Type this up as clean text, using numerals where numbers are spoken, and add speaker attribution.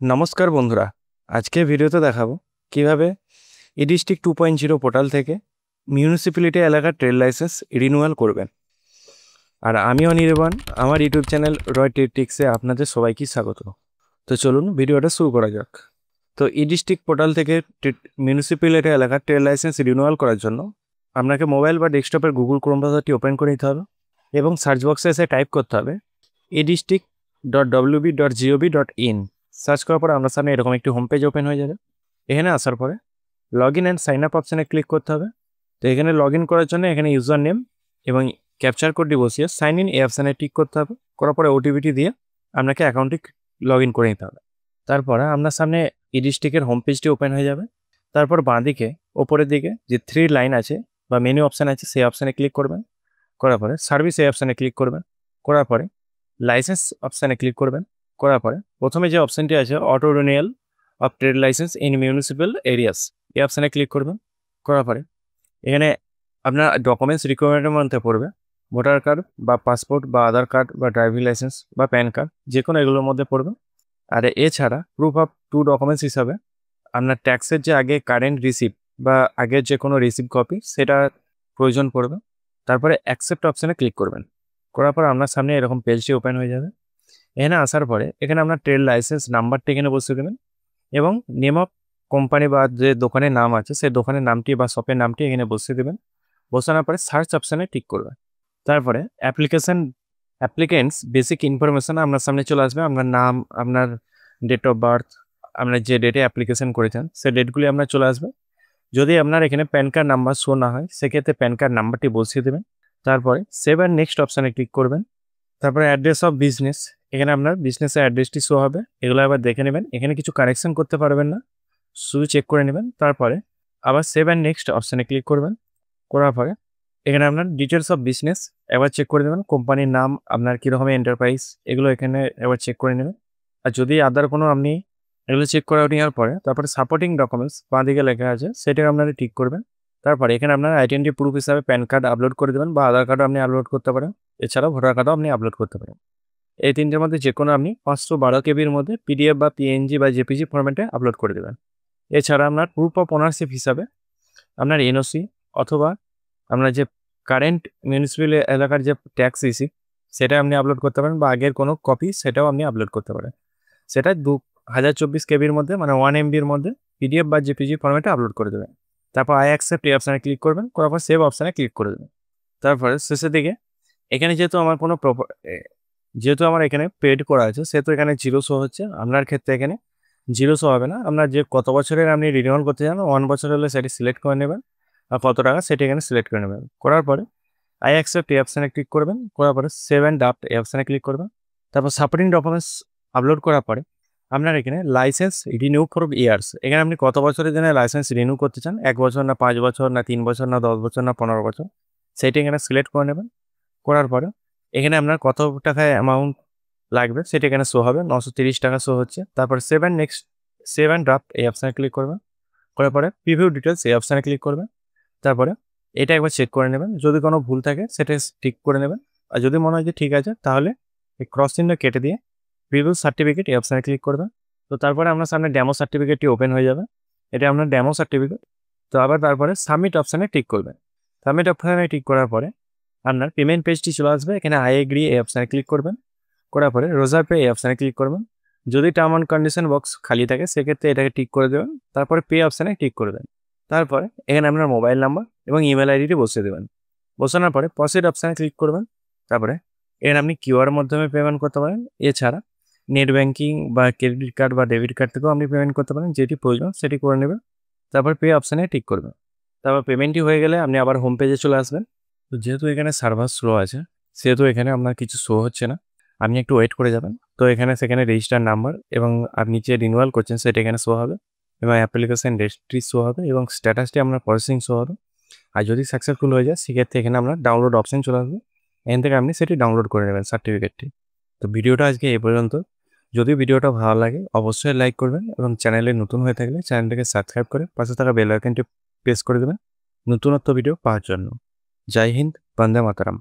Speaker 1: নমস্কার বন্ধুরা, আজকে ভিডিওতে দেখাবো কিভাবে ইডিস্ট্রিক্ট 2.0 পোর্টাল থেকে মিউনিসিপ্যালিটি এলাকার ট্রেড লাইসেন্স রিনিউয়াল করবেন। আর আমি অনির্বাণ, আমার ইউটিউব চ্যানেল রয় টিক্সে আপনাদের সবাইকে স্বাগত। তো চলুন ভিডিওটা শুরু করা যাক। তো ইডিস্ট্রিক্ট পোর্টাল থেকে মিউনিসিপ্যালিটি এলাকার ট্রেড লাইসেন্স রিনিউয়াল করার জন্য আপনাকে মোবাইল বা ডেস্কটপের গুগল ক্রোম ব্রাউজারটি ওপেন করে নিতে হবে এবং সার্চ বক্সে এসে টাইপ করতে হবে edistrict.wb.gov.in। সার্চ করার পরে আপনার সামনে এরকম একটি হোম পেজ ওপেন হয়ে যাবে। এখানে আসার পরে log in and sign up অপশানে ক্লিক করতে হবে। তো এখানে লগ ইন করার জন্য এখানে ইউজার নেম এবং ক্যাপচার কোডটি বসিয়ে সাইন ইন এই অপশানে টিক করতে হবে। করার পরে ওটিপিটি দিয়ে আপনাকে অ্যাকাউন্টটি লগ ইন করে নিতে হবে। তারপরে আপনার সামনে ইডিস্ট্রিক্টের হোম পেজটি ওপেন হয়ে যাবে। তারপর বাঁদিকে ওপরের দিকে যে 3 লাইন আছে বা মেনু অপশান আছে সেই অপশানে ক্লিক করবেন। করার পরে সার্ভিস এই অপশানে ক্লিক করবেন। করার পরে লাইসেন্স অপশানে ক্লিক করবেন। করার পরে প্রথমে যে অপশানটি আছে auto renewal of trade licence in municipal areas এই অপশানে ক্লিক করবেন। করার পরে এখানে আপনার ডকুমেন্টস রিকোয়ারমেন্টের মধ্যে পড়বে ভোটার কার্ড বা পাসপোর্ট বা আধার কার্ড বা ড্রাইভিং লাইসেন্স বা প্যান কার্ড, যে কোনো এগুলোর মধ্যে পড়বে। আর এছাড়া প্রুফ অফ 2 ডকুমেন্টস হিসাবে আপনার ট্যাক্সের যে আগে কারেন্ট রিসিপ্ট বা আগের যে কোনো রিসিপ্ট কপি সেটা প্রয়োজন পড়বে। তারপরে অ্যাকসেপ্ট অপশানে ক্লিক করবেন। করার পর আপনার সামনে এরকম পেজটি ওপেন হয়ে যাবে। এখানে আসার পরে এখানে আপনার ট্রেড লাইসেন্স নাম্বারটি এখানে বসিয়ে দেবেন এবং নেম অফ কোম্পানি বা যে দোকানের নাম আছে সেই দোকানের নামটি বা শপের নামটি এখানে বসিয়ে দেবেন। বসানোর পরে সার্চ অপশানে টিক করবেন। তারপরে অ্যাপ্লিকেন্টস বেসিক ইনফরমেশন আপনার সামনে চলে আসবে। আপনার নাম, আপনার ডেট অফ বার্থ, আপনার যে ডেটে অ্যাপ্লিকেশন করেছেন সেই ডেটগুলি আপনার চলে আসবে। যদি আপনার এখানে প্যান কার্ড নাম্বার শো না হয় সেক্ষেত্রে প্যান কার্ড নাম্বারটি বসিয়ে দেবেন। তারপরে সেভ অ্যান্ড নেক্সট অপশানে ক্লিক করবেন। তারপরে অ্যাড্রেস অফ বিজনেস, এখানে আপনার বিজনেসের অ্যাড্রেসটি শো হবে। এগুলো আবার দেখে নেবেন, এখানে কিছু কারেকশন করতে পারবেন না, শুধু চেক করে নেবেন। তারপরে আবার সেভ অ্যান্ড নেক্সট অপশানে ক্লিক করবেন। করার পরে এখানে আপনার ডিটেলস অফ বিজনেস এবার চেক করে নেবেন, কোম্পানির নাম, আপনার কীরকম এন্টারপ্রাইজ, এগুলো এখানে এবার চেক করে নেবেন। আর যদি আদার কোনো আপনি এগুলো চেক করে নেওয়ার পরে তারপরে সাপোর্টিং ডকুমেন্টস বাঁ দিকে লেখা আছে সেটা আপনারা ঠিক করবেন। তারপরে এখানে আপনার আইডেন্টি প্রুফ হিসাবে প্যান কার্ড আপলোড করে দেবেন বা আধার কার্ডও আপনি আপলোড করতে পারেন। এছাড়াও ভোটার কার্ডও আপনি আপলোড করতে পারেন। এই তিনটের মধ্যে যে কোনো আপনি 512 কেবির মধ্যে পিডিএফ বা পিএনজি বা জেপিজি ফরম্যাটে আপলোড করে দেবেন। এছাড়া আপনার প্রুফ অফ ওনারশিপ হিসাবে আপনার এনওসি অথবা আপনার যে কারেন্ট মিউনিসিপ্যাল এলাকার যে ট্যাক্স রিসিপ্ট সেটা আপনি আপলোড করতে পারেন বা আগের কোনো কপি সেটাও আপনি আপলোড করতে পারেন। সেটা 2024 কেবির মধ্যে মানে 1 MBর মধ্যে পিডিএফ বা জেপিজি ফরম্যাটে আপলোড করে দেবেন। তারপর আই অ্যাকসেপ্ট এই অপশানে ক্লিক করবেন। করার পর সেভ অপশানে ক্লিক করে দেবেন। তারপরে শেষের দিকে এখানে যেহেতু আমার এখানে পেড করা আছে সেহেতু এখানে 0 শো হচ্ছে। আপনার ক্ষেত্রে এখানে 0 শো হবে না। আপনার যে কত বছরের আপনি রিনিউয়াল করতে চান 1 বছর হলে সেটি সিলেক্ট করে নেবেন আর কত টাকা সেটি এখানে সিলেক্ট করে নেবেন। করার পরে আই অ্যাকসেপ্ট এই অপশানে ক্লিক করবেন। করার পরে সেভ অ্যান্ড ড্রাফট এই অপশানে ক্লিক করবেন। তারপর সাপোর্টিং ডকুমেন্টস আপলোড করার পরে আপনার এখানে লাইসেন্স রিনিউ ফর ইয়ার্স, এখানে আপনি কত বছরের জন্য লাইসেন্স রিনিউ করতে চান, 1 বছর না 5 বছর না 3 বছর না 10 বছর না 15 বছর, সেটি এখানে সিলেক্ট করে নেবেন। করার পরে এখানে আপনার কত টাকায় অ্যামাউন্ট লাগবে সেটা এখানে শো হবে, 930 টাকা শো হচ্ছে। তারপর সেভ অ্যান্ড ড্রাফট এই অপশানে ক্লিক করবেন। করার পরে প্রিভিউ ডিটেলস এই অপশানে ক্লিক করবেন। তারপরে এটা একবার চেক করে নেবেন, যদি কোনো ভুল থাকে সেটা ঠিক করে নেবেন। আর যদি মনে হয় যে ঠিক আছে তাহলে এই ক্রস চিহ্ন কেটে দিয়ে প্রিভিউ সার্টিফিকেট এই অপশানে ক্লিক করবেন। তো তারপরে আপনার সামনে ডেমো সার্টিফিকেটটি ওপেন হয়ে যাবে। এটা আপনার ডেমো সার্টিফিকেট। তো আবার তারপরে সাবমিট অপশানে টিক করবেন। সাবমিট অপশানে টিক করার পরে আপনার পেমেন্ট পেজটি চলে আসবে। এখানে আই এগ্রি এই অপশানে ক্লিক করবেন। করার পরে রোজার পে এই অপশানে ক্লিক করবেন। যদি টার্ম অ্যান্ড কন্ডিশন বক্স খালি থাকে সেক্ষেত্রে এটাকে টিক করে দেবেন। তারপরে পে অপশানে টিক করে দেন। তারপরে এখানে আপনার মোবাইল নাম্বার এবং ইমেল আইডিটি বসিয়ে দেবেন। বসানোর পরে প্রসিড অপশানে ক্লিক করবেন। তারপরে এখানে আপনি কিউআর মাধ্যমে পেমেন্ট করতে পারেন। এছাড়া নেট ব্যাঙ্কিং বা ক্রেডিট কার্ড বা ডেবিট কার্ড থেকেও আপনি পেমেন্ট করতে পারেন, যেটি প্রয়োজন সেটি করে নেবেন। তারপর পে অপশানে টিক করবেন। তারপর পেমেন্টটি হয়ে গেলে আপনি আবার হোম পেজে চলে আসবেন। তো যেহেতু এখানে সার্ভার স্লো আছে সেহেতু এখানে আপনার কিছু শো হচ্ছে না, আপনি একটু ওয়েট করে যাবেন। তো সেখানে রেজিস্টার নাম্বার এবং আপনি যে রিনিউয়াল করছেন সেটা এখানে শো হবে এবং অ্যাপ্লিকেশন রেজিস্ট্রি শো হবে এবং স্ট্যাটাসটি আপনার প্রসেসিং শো হবে। আর যদি সাকসেসফুল হয়ে যায় সেক্ষেত্রে এখানে আপনার ডাউনলোড অপশান চলে আসবে, এখান থেকে আপনি সেটি ডাউনলোড করে নেবেন সার্টিফিকেটটি। তো ভিডিওটা আজকে এই পর্যন্ত। যদি ভিডিওটা ভালো লাগে অবশ্যই লাইক করবেন এবং চ্যানেলে নতুন হয়ে থাকলে চ্যানেলটাকে সাবস্ক্রাইব করে পাশে থাকা বেল আইকনটি প্রেস করে দেবেন নতুনত্ব ভিডিও পাওয়ার জন্য। জয় হিন্দ, বন্দে মাতরম।